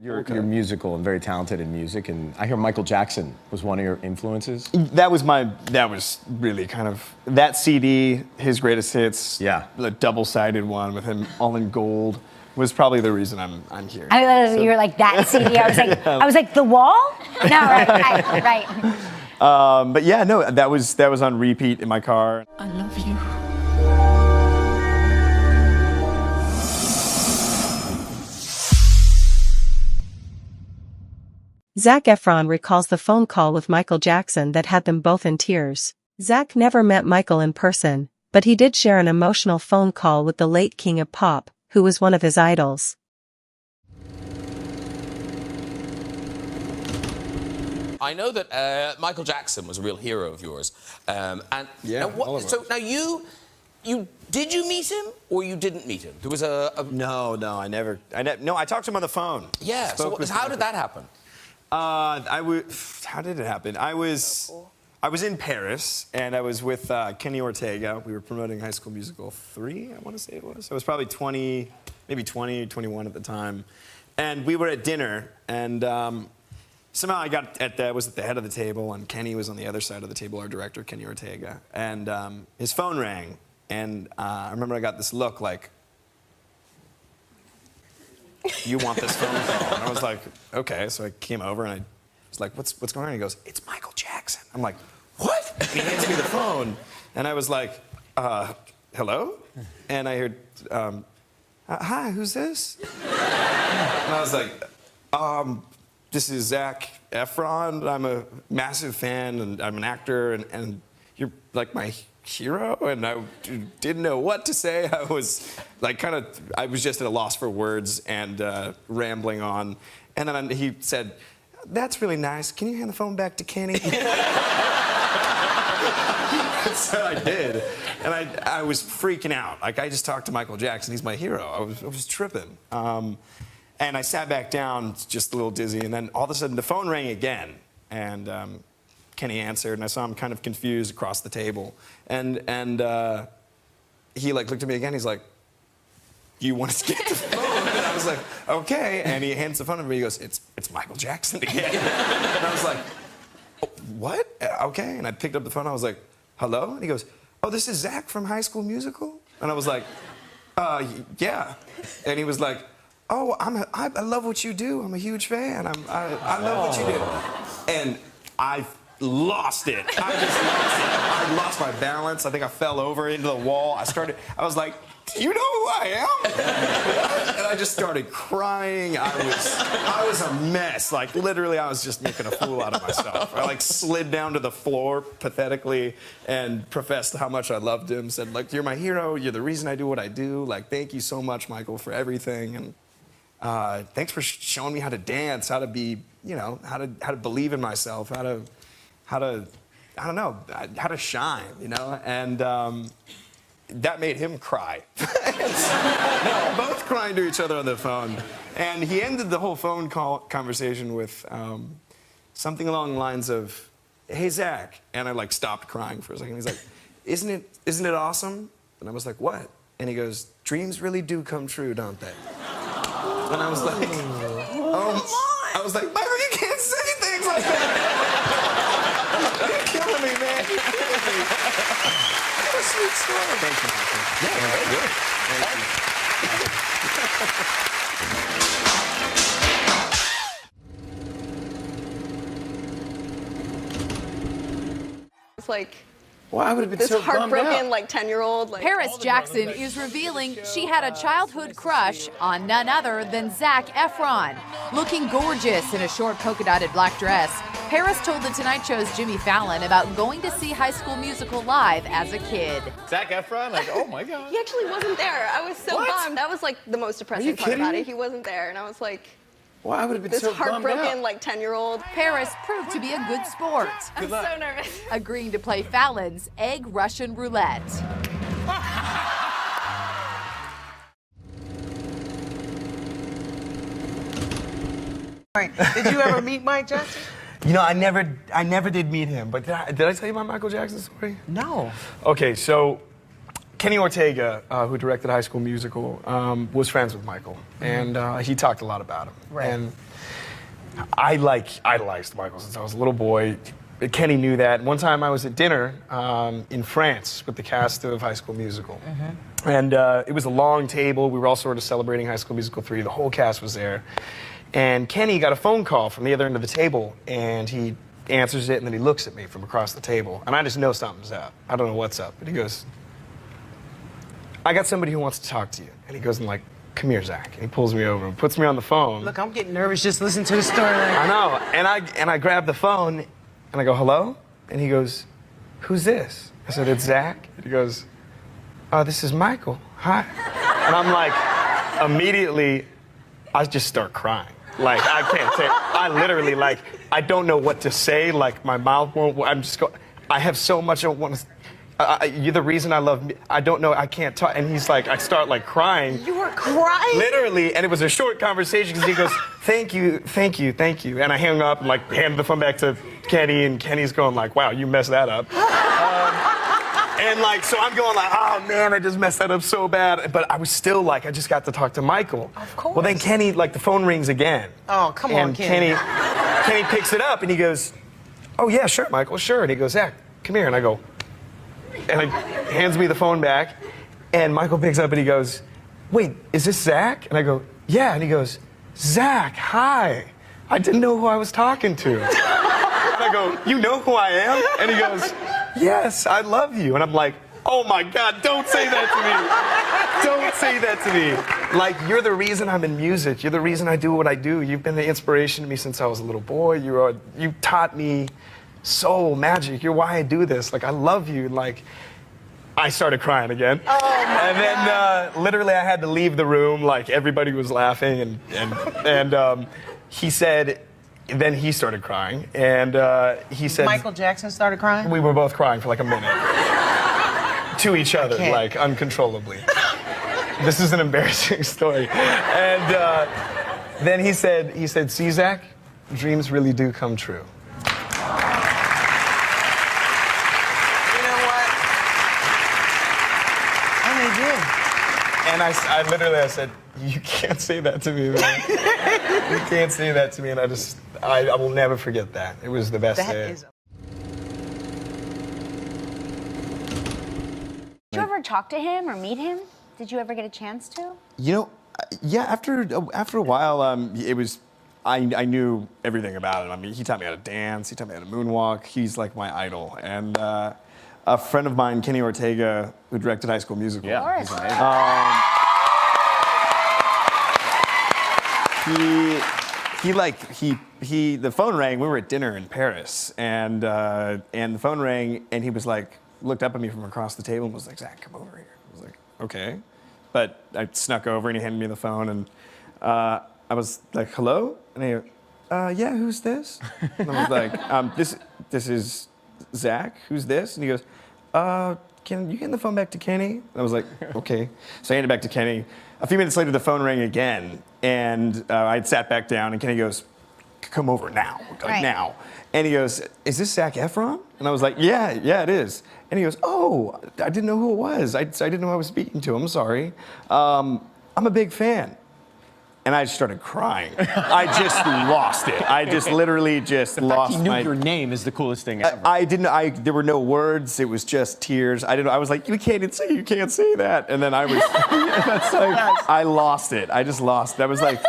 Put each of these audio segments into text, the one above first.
You're musical and very talented in music, and I hear Michael Jackson was one of your influences. That was really kind of, that CD, his greatest hits, Yeah. the double-sided one with him all in gold, was probably the reason I'm here. You were like, that CD. I was like, The Wall? No, right. But yeah, no, that was on repeat in my car. I love you. Zac Efron recalls the phone call with Michael Jackson that had them both in tears. Zac never met Michael in person, but he did share an emotional phone call with the late king of pop, who was one of his idols. I know that Michael Jackson was a real hero of yours. Did you meet him or you didn't meet him? There was No, I never. No, I talked to him on the phone. Yeah. So how did that happen? How did it happen? I was in Paris, and I was with Kenny Ortega. We were promoting High School Musical 3, I want to say it was. I was probably 20, maybe 20, 21 at the time. And we were at dinner, and somehow I was at the head of the table, and Kenny was on the other side of the table, our director, Kenny Ortega. And his phone rang, and I remember I got this look like, you want this phone call? And I was like, okay. So I came over and I was like, what's going on? He goes, it's Michael Jackson. I'm like, what? And he hands me the phone. And I was like, hello? And I heard, hi, who's this? And I was like, this is Zac Efron. I'm a massive fan, and I'm an actor, and you're like my hero, and I didn't know what to say. I was like I was just at a loss for words and rambling on. And then he said, that's really nice. Can you hand the phone back to Kenny? So I did. And I was freaking out. Like, I just talked to Michael Jackson. He's my hero. I was tripping. And I sat back down, just a little dizzy, and then all of a sudden the phone rang again. And Kenny answered, and I saw him kind of confused across the table. And he like looked at me again. He's like, "You want us to get the phone?" And I was like, "Okay." And he hands the phone to me. He goes, "It's Michael Jackson again." And I was like, oh, "What? Okay." And I picked up the phone. I was like, "Hello?" And he goes, "Oh, this is Zac from High School Musical." And I was like, "Yeah." And he was like, "Oh, I love what you do. I'm a huge fan. I love what you do." And I lost it. I just lost it. I lost my balance. I think I fell over into the wall. I was like, do you know who I am? And I just started crying. I was a mess. Like, literally, I was just making a fool out of myself. I like slid down to the floor pathetically and professed how much I loved him. Said, like, you're my hero. You're the reason I do what I do. Like, thank you so much, Michael, for everything. And thanks for showing me how to dance, how to be, how to believe in myself, how to I don't know, how to shine, And that made him cry. They were both crying to each other on the phone. And he ended the whole phone call conversation with something along the lines of, "Hey, Zac." And I stopped crying for a second. He's like, isn't it awesome? And I was like, what? And he goes, dreams really do come true, don't they? And I was like, I was like, Michael, you can't say things like that. You're killing me, man. You're killing me. What a sweet story. Thank you, Michael. Yeah, very good. Thank you. It's like, well, I would have been this so heartbroken, 10-year-old. Paris Jackson is revealing she had a childhood crush on none other than Zac Efron. Looking gorgeous in a short polka-dotted black dress, Paris told The Tonight Show's Jimmy Fallon about going to see High School Musical live as a kid. Zac Efron? Like, oh my God. He actually wasn't there. I was so bummed. That was the most depressing part about it. He wasn't there, and I was like, well, I would have been this so heartbroken, 10-year-old. Paris proved to be a good sport. I'm so nervous. Agreeing to play Fallon's Egg Russian Roulette. Did you ever meet Mike Jackson? I never did meet him. But did I tell you my Michael Jackson story? No. Okay, so Kenny Ortega, who directed High School Musical, was friends with Michael, and he talked a lot about him. Right. And I idolized Michael since I was a little boy. Kenny knew that. One time I was at dinner in France with the cast of High School Musical. And it was a long table. We were all sort of celebrating High School Musical 3. The whole cast was there. And Kenny got a phone call from the other end of the table, and he answers it, and then he looks at me from across the table. And I just know something's up. I don't know what's up. But he goes, I got somebody who wants to talk to you. And he goes and like, come here, Zach. And he pulls me over and puts me on the phone. Look, I'm getting nervous just listening to the story. I know. And I grab the phone and I go, hello? And he goes, who's this? I said, it's Zach. And he goes, oh, this is Michael. Hi. And I'm like, immediately, I just start crying. Like, I can't say, I literally, like, I don't know what to say. Like, my mouth won't, I'm just going, I have so much I want to, you're the reason I love, I don't know, I can't talk. And he's like, I start like crying. You were crying? Literally, and it was a short conversation because he goes, thank you, thank you, thank you. And I hung up and like handed the phone back to Kenny, and Kenny's going like, wow, you messed that up. And like, so I'm going like, oh man, I just messed that up so bad. But I was still like, I just got to talk to Michael. Of course. Well, then Kenny, like the phone rings again. Oh, come on, and Kenny. Kenny picks it up and he goes, oh yeah, sure, Michael, sure. And he goes, Zach, come here. And I go, and he hands me the phone back, and Michael picks up and he goes, wait, is this Zach? And I go, yeah. And he goes, Zach, hi. I didn't know who I was talking to. And I go, you know who I am? And he goes, yes, I love you. And I'm like, oh my God, don't say that to me. Don't say that to me. Like, you're the reason I'm in music. You're the reason I do what I do. You've been the inspiration to me since I was a little boy. You taught me soul, magic. You're why I do this. Like, I love you. Like, I started crying again. Oh my and then literally I had to leave the room. Like, everybody was laughing, and he said, then he started crying, and he said, Michael Jackson started crying? we were both crying for like a minute. To each other, like, uncontrollably. This is an embarrassing story. And then he said, see, Zach, dreams really do come true. And I literally said, you can't say that to me, man. You can't say that to me. And I will never forget that. It was the best day. Did you ever talk to him or meet him? Did you ever get a chance to? You know, yeah. After a while, it was. I knew everything about him. I mean, he taught me how to dance. He taught me how to moonwalk. He's like my idol. And a friend of mine, Kenny Ortega, who directed High School Musical. Yeah, he's amazing. The phone rang. We were at dinner in Paris, and the phone rang, and he was like, looked up at me from across the table and was like, Zach, come over here. I was like, okay. But I snuck over and he handed me the phone, and I was like, hello? And he yeah, who's this? And I was like, this is Zach, who's this? And he goes, can you hand the phone back to Kenny? And I was like, okay. So I handed it back to Kenny. A few minutes later, the phone rang again, and I'd sat back down, and Kenny goes, come over now, like now. And he goes, is this Zac Efron? And I was like, yeah, it is. And he goes, oh, I didn't know who it was. I didn't know I was speaking to him, I'm sorry. I'm a big fan. And I just started crying. I just lost it. I just literally just lost he knew your name is the coolest thing ever. I didn't. There were no words. It was just tears. I didn't. I was like, you can't say that. And then I was. I lost it. I just lost it. I was like,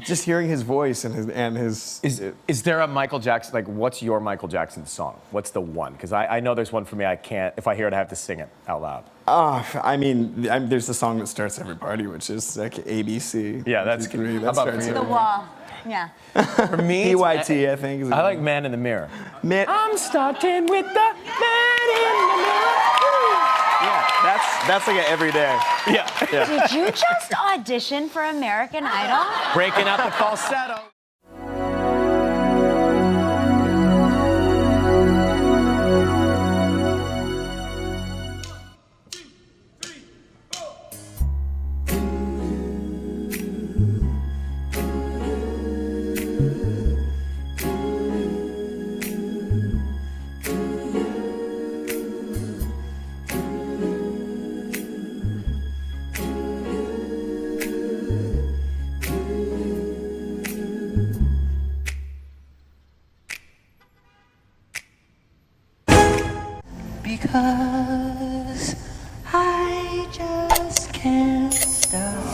just hearing his voice and his. Is there a Michael Jackson? Like, what's your Michael Jackson song? What's the one? Because I know there's one for me. I can't. If I hear it, I have to sing it out loud. I mean, there's the song that starts every party, which is like ABC. Yeah, that's good. How about for you? The Wall. Yeah. For me, PYT, I think. I like Man in the Mirror. I'm starting with the Man in the Mirror. Yeah, that's like an everyday. Yeah. Did you just audition for American Idol? Breaking out the falsetto. Because I just can't stop.